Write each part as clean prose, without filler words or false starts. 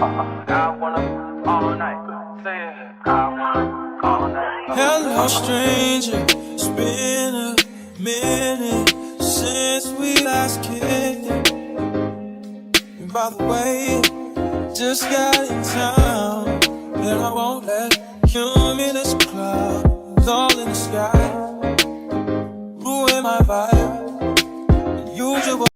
I wanna all night. Say it. I wanna all night. Hello, stranger. It's been a minute since we last kicked it. And by the way, just got in town, and I won't let cumulus clouds all in the sky ruin my vibe. Usual.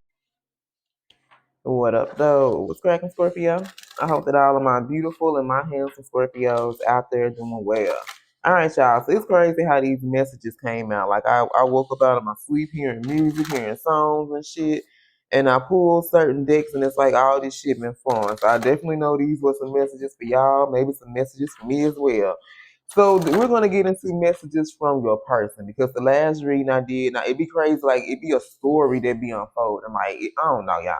What up, though? What's cracking, Scorpio? I hope that all of my beautiful and my handsome Scorpios out there doing well. All right, y'all. So it's crazy how these messages came out. Like I woke up out of my sleep hearing music, hearing songs and shit, and I pulled certain decks, and it's like all this shit been flowing. So I definitely know these were some messages for y'all, maybe some messages for me as well. So we're gonna get into messages from your person because the last reading I did, now it'd be crazy, like it'd be a story that be unfolding. Like I don't know, y'all,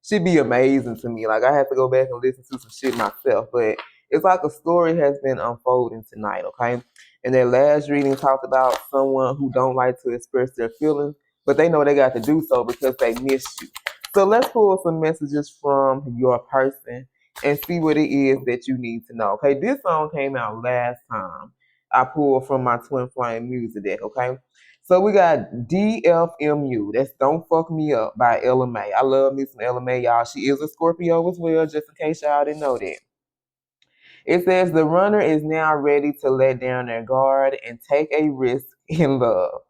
should be amazing to me. Like I have to go back and listen to some shit myself, but it's like a story has been unfolding tonight, okay? And that last reading talked about someone who don't like to express their feelings, but they know they got to do so because they miss you. So let's pull some messages from your person and see what it is that you need to know. Okay, this song came out last time. I pulled from my Twin Flame music deck, okay? So we got DFMU. That's Don't Fuck Me Up by Ella May. I love me some Ella May, y'all. She is a Scorpio as well, just in case y'all didn't know that. It says the runner is now ready to let down their guard and take a risk in love.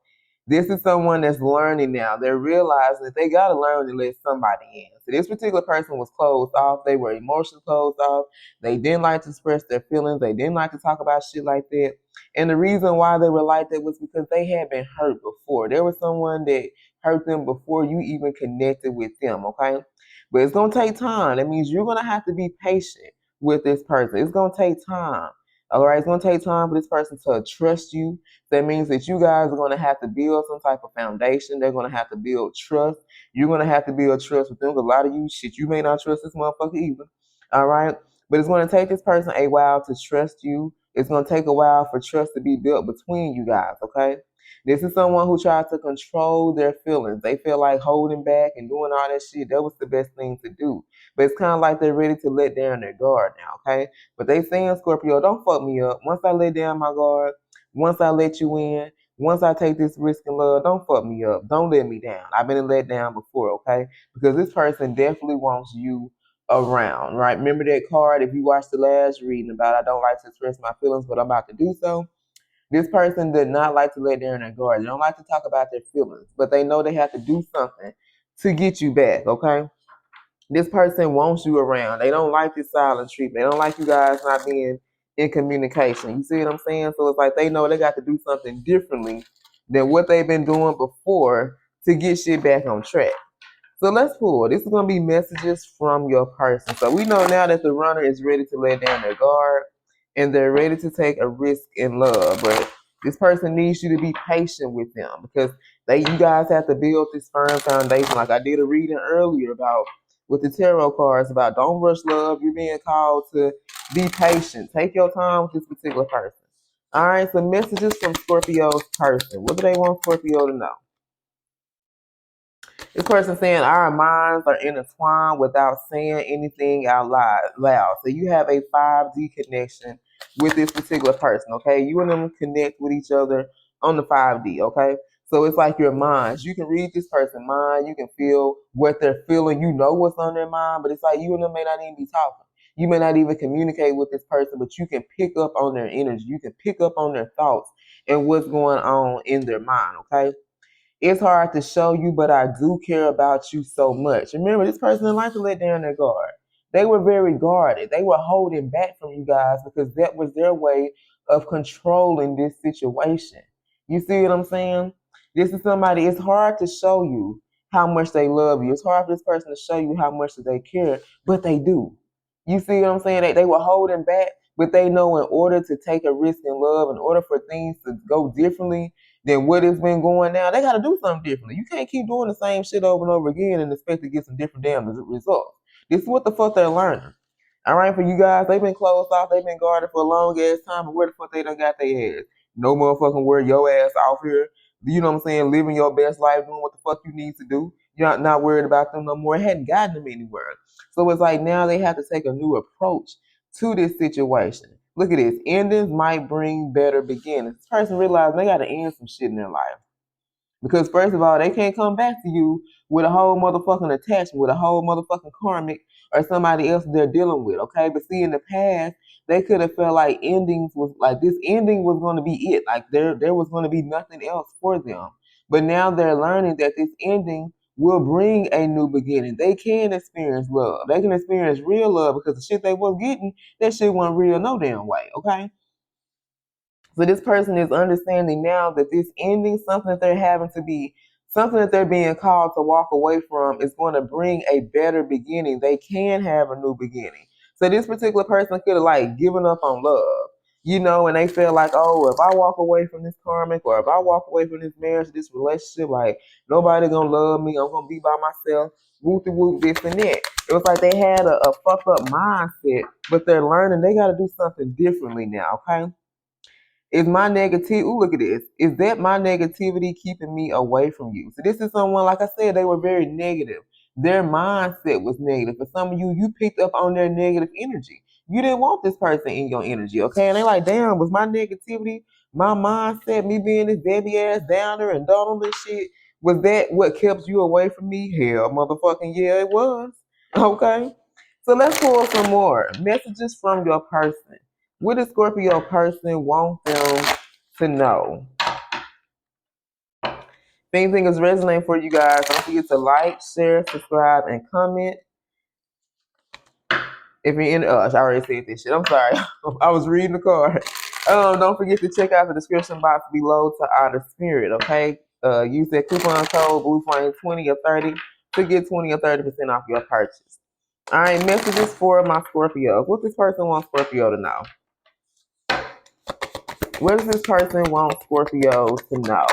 This is someone that's learning now. They're realizing that they got to learn to let somebody in. So this particular person was closed off. They were emotionally closed off. They didn't like to express their feelings. They didn't like to talk about shit like that. And the reason why they were like that was because they had been hurt before. There was someone that hurt them before you even connected with them, okay? But it's going to take time. That means you're going to have to be patient with this person. It's going to take time. All right, it's going to take time for this person to trust you. That means that you guys are going to have to build some type of foundation. They're going to have to build trust. You're going to have to build trust with them. Because a lot of you, shit, you may not trust this motherfucker either. All right, but it's going to take this person a while to trust you. It's going to take a while for trust to be built between you guys, okay? This is someone who tries to control their feelings. They feel like holding back and doing all that shit. That was the best thing to do. But it's kind of like they're ready to let down their guard now, okay? But they saying, Scorpio, don't fuck me up. Once I let down my guard, once I let you in, once I take this risk in love, don't fuck me up. Don't let me down. I've been let down before, okay? Because this person definitely wants you around, right? Remember that card if you watched the last reading about I don't like to express my feelings, but I'm about to do so? This person did not like to let down their guard. They don't like to talk about their feelings, but they know they have to do something to get you back, okay? This person wants you around. They don't like this silent treatment. They don't like you guys not being in communication. You see what I'm saying? So it's like they know they got to do something differently than what they've been doing before to get shit back on track. So let's pull. This is going to be messages from your person. So we know now that the runner is ready to let down their guard and they're ready to take a risk in love. But this person needs you to be patient with them because you guys have to build this firm foundation. Like I did a reading earlier about with the tarot cards about don't rush love. You're being called to be patient. Take your time with this particular person. All right, so messages from Scorpio's person. What do they want Scorpio to know? This person saying our minds are intertwined without saying anything out loud. So you have a 5D connection with this particular person, okay? You and them connect with each other on the 5D, okay? So it's like your minds. You can read this person's mind. You can feel what they're feeling. You know what's on their mind, but it's like you and them may not even be talking. You may not even communicate with this person, but you can pick up on their energy. You can pick up on their thoughts and what's going on in their mind, okay? It's hard to show you, but I do care about you so much. Remember, this person didn't like to let down their guard. They were very guarded. They were holding back from you guys because that was their way of controlling this situation. You see what I'm saying? This is somebody, it's hard to show you how much they love you. It's hard for this person to show you how much they care, but they do. You see what I'm saying? They were holding back, but they know in order to take a risk in love, in order for things to go differently, than what has been going now, they got to do something differently. You can't keep doing the same shit over and over again and expect to get some different damn results. This is what the fuck they're learning. All right, for you guys, they've been closed off, they've been guarded for a long ass time, and where the fuck they done got their ass? No motherfucking wear your ass off here. You know what I'm saying? Living your best life, doing what the fuck you need to do. You're not worried about them no more. It hadn't gotten them anywhere. So it's like now they have to take a new approach to this situation. Look at this. Endings might bring better beginnings. This person realized they got to end some shit in their life. Because first of all, they can't come back to you with a whole motherfucking attachment, with a whole motherfucking karmic or somebody else they're dealing with, okay? But see, in the past, they could have felt like endings was like this ending was going to be it. Like there was going to be nothing else for them. But now they're learning that this ending will bring a new beginning. They can experience love. They can experience real love because the shit they was getting, that shit wasn't real no damn way, okay? So this person is understanding now that this ending, something that they're having to be, something that they're being called to walk away from is going to bring a better beginning. They can have a new beginning. So this particular person could have like given up on love, you know, and they feel like, oh, if I walk away from this karmic or if I walk away from this marriage, this relationship, like nobody gonna love me. I'm gonna be by myself. Whoop de whoop, this and that. It was like they had a fucked up mindset, but they're learning they got to do something differently now. Okay. Is my negativity, ooh, look at this. Is that my negativity keeping me away from you? So this is someone, like I said, they were very negative. Their mindset was negative. For some of you, you picked up on their negative energy. You didn't want this person in your energy, okay? And they like, damn, was my negativity, my mindset, me being this Debbie ass downer and Donald and shit, was that what kept you away from me? Hell, motherfucking yeah, it was. Okay? So let's pull some more messages from your person. What does Scorpio person want them to know? If anything is resonating for you guys, don't forget to like, share, subscribe, and comment. If you're in, I already said this shit. I'm sorry. I was reading the card. Don't forget to check out the description box below to honor spirit. Okay. Use that coupon code BLUFlame20 or 30 to get 20 or 30% off your purchase. All right. Messages for my Scorpios. What this person wants Scorpio to know? What does this person want Scorpio to know?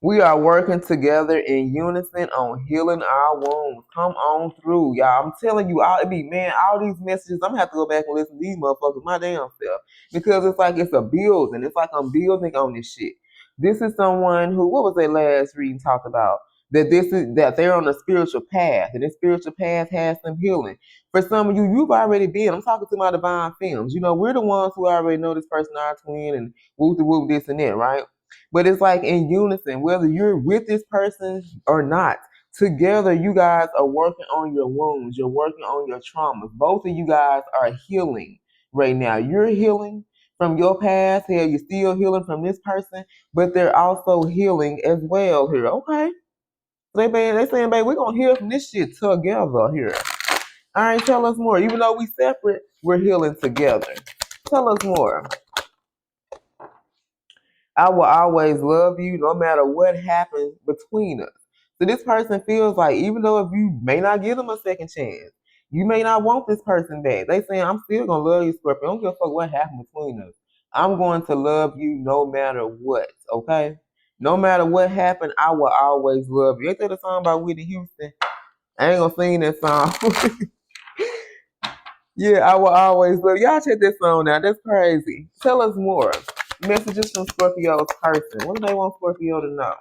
We are working together in unison on healing our wounds. Come on through, y'all. I'm telling you, all these messages, I'm gonna have to go back and listen to these motherfuckers my damn self. Because it's like it's a building. It's like I'm building on this shit. This is someone who, what was their last reading talked about? That they're on a spiritual path, and this spiritual path has some healing. For some of you, you've already been. I'm talking to my divine films. You know, we're the ones who already know this person, our twin, and whoop de whoop this and that, right? But it's like in unison, whether you're with this person or not, together you guys are working on your wounds, you're working on your traumas. Both of you guys are healing right now. You're healing from your past here, you're still healing from this person, but they're also healing as well here. Okay. They saying, babe, we're gonna heal from this shit together here. All right, tell us more. Even though we separate, we're healing together. Tell us more. I will always love you no matter what happens between us. So this person feels like even though if you may not give them a second chance, you may not want this person back. They saying, I'm still gonna love you, Scorpio. I don't give a fuck what happened between us. I'm going to love you no matter what, okay? No matter what happened, I will always love you. Ain't that a song by Whitney Houston? I ain't gonna sing that song. Yeah, I will always love y'all. Check this song out. That's crazy. Tell us more. Messages from Scorpio's person. What do they want Scorpio to know?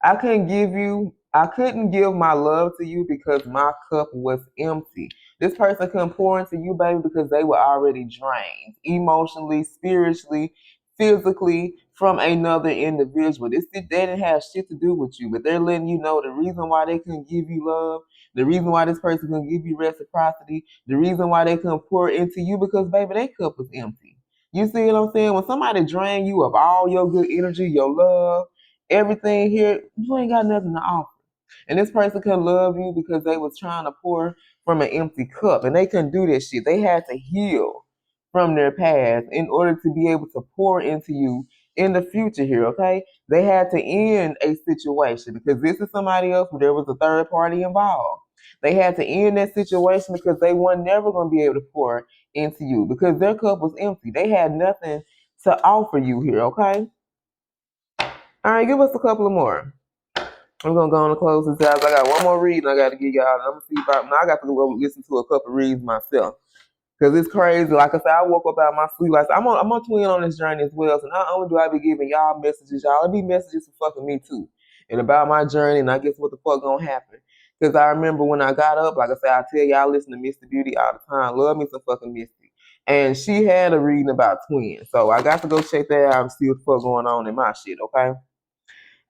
I couldn't give my love to you because my cup was empty. This person couldn't pour into you, baby, because they were already drained emotionally, spiritually, physically from another individual. They didn't have shit to do with you, but they're letting you know the reason why they couldn't give you love, the reason why this person couldn't give you reciprocity, the reason why they couldn't pour into you because, baby, their cup was empty. You see what I'm saying? When somebody drain you of all your good energy, your love, everything here, you ain't got nothing to offer. And this person couldn't love you because they was trying to pour from an empty cup. And they couldn't do that shit. They had to heal from their past in order to be able to pour into you in the future here, okay? They had to end a situation because this is somebody else where there was a third party involved. They had to end that situation because they were never going to be able to pour into you because their cup was empty. They had nothing to offer you here, okay? All right, give us a couple of more. I'm gonna go on and close this out. I got one more reading I got to give y'all. I'm gonna see if I got to go listen to a couple of reads myself because it's crazy. Like I said, I woke up out of my sleep. Like I'm on twin on this journey as well. So not only do I be giving y'all messages, y'all be messages for fucking me too. and about my journey, and I guess what the fuck gonna happen. Because I remember when I got up, like I said, I tell y'all, I listen to Mr. Beauty all the time. Love me some fucking Misty. And she had a reading about twins. So I got to go check that out and see what the fuck going on in my shit, okay?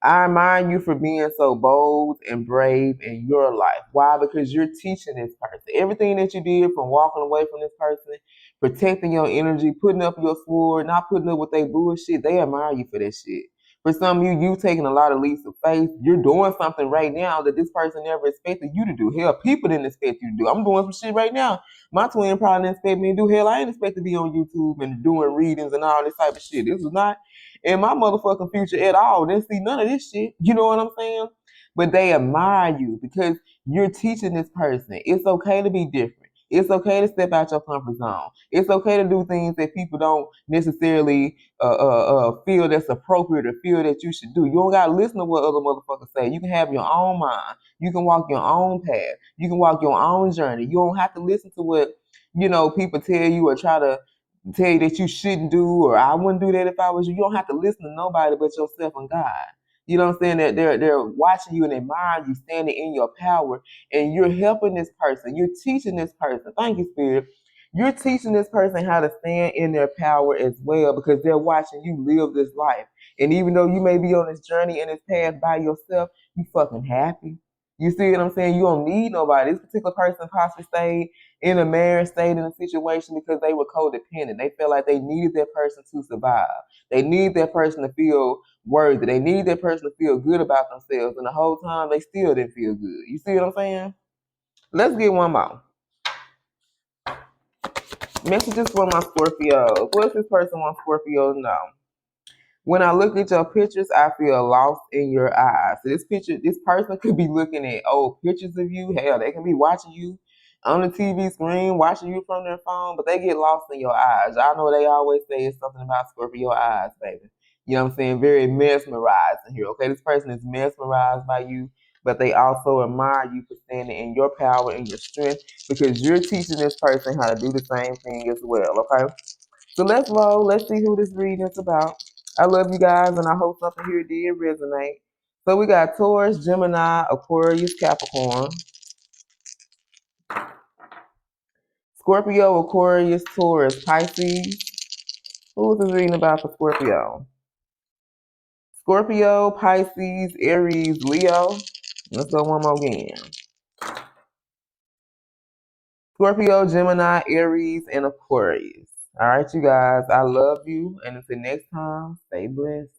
I admire you for being so bold and brave in your life. Why? Because you're teaching this person. Everything that you did from walking away from this person, protecting your energy, putting up your sword, not putting up with their bullshit, they admire you for that shit. For some of you, you taking a lot of leaps of faith. You're doing something right now that this person never expected you to do. Hell, people didn't expect you to do. I'm doing some shit right now. My twin probably didn't expect me to do. Hell, I didn't expect to be on YouTube and doing readings and all this type of shit. This was not in my motherfucking future at all. Didn't see none of this shit. You know what I'm saying? But they admire you because you're teaching this person. It's okay to be different. It's okay to step out your comfort zone. It's okay to do things that people don't necessarily feel that's appropriate or feel that you should do. You don't gotta listen to what other motherfuckers say. You can have your own mind. You can walk your own path. You can walk your own journey. You don't have to listen to what people tell you or try to tell you that you shouldn't do, or I wouldn't do that if I was you. You don't have to listen to nobody but yourself and God. You know what I'm saying? That they're watching you and admiring you, standing in your power, and you're helping this person. You're teaching this person. Thank you, Spirit. You're teaching this person how to stand in their power as well because they're watching you live this life. And even though you may be on this journey and this path by yourself, you fucking happy. You see what I'm saying? You don't need nobody. This particular person possibly stayed in a marriage, stayed in a situation because they were codependent. They felt like they needed that person to survive. They need that person to feel worthy. They need that person to feel good about themselves. And the whole time they still didn't feel good. You see what I'm saying? Let's get one more. Messages for my Scorpios. What does this person want Scorpios to know? When I look at your pictures, I feel lost in your eyes. So this person could be looking at old pictures of you. Hell, they can be watching you on the TV screen, watching you from their phone, but they get lost in your eyes. I know they always say it's something about Scorpio eyes, baby. You know what I'm saying? Very mesmerizing here. Okay, this person is mesmerized by you, but they also admire you for standing in your power and your strength because you're teaching this person how to do the same thing as well. Okay, so let's roll. Let's see who this reading is about. I love you guys, and I hope something here did resonate. So we got Taurus, Gemini, Aquarius, Capricorn, Scorpio, Aquarius, Taurus, Pisces. Who is this reading about for Scorpio? Scorpio, Pisces, Aries, Leo. Let's go one more again. Scorpio, Gemini, Aries, and Aquarius. All right, you guys. I love you, and until next time, stay blessed.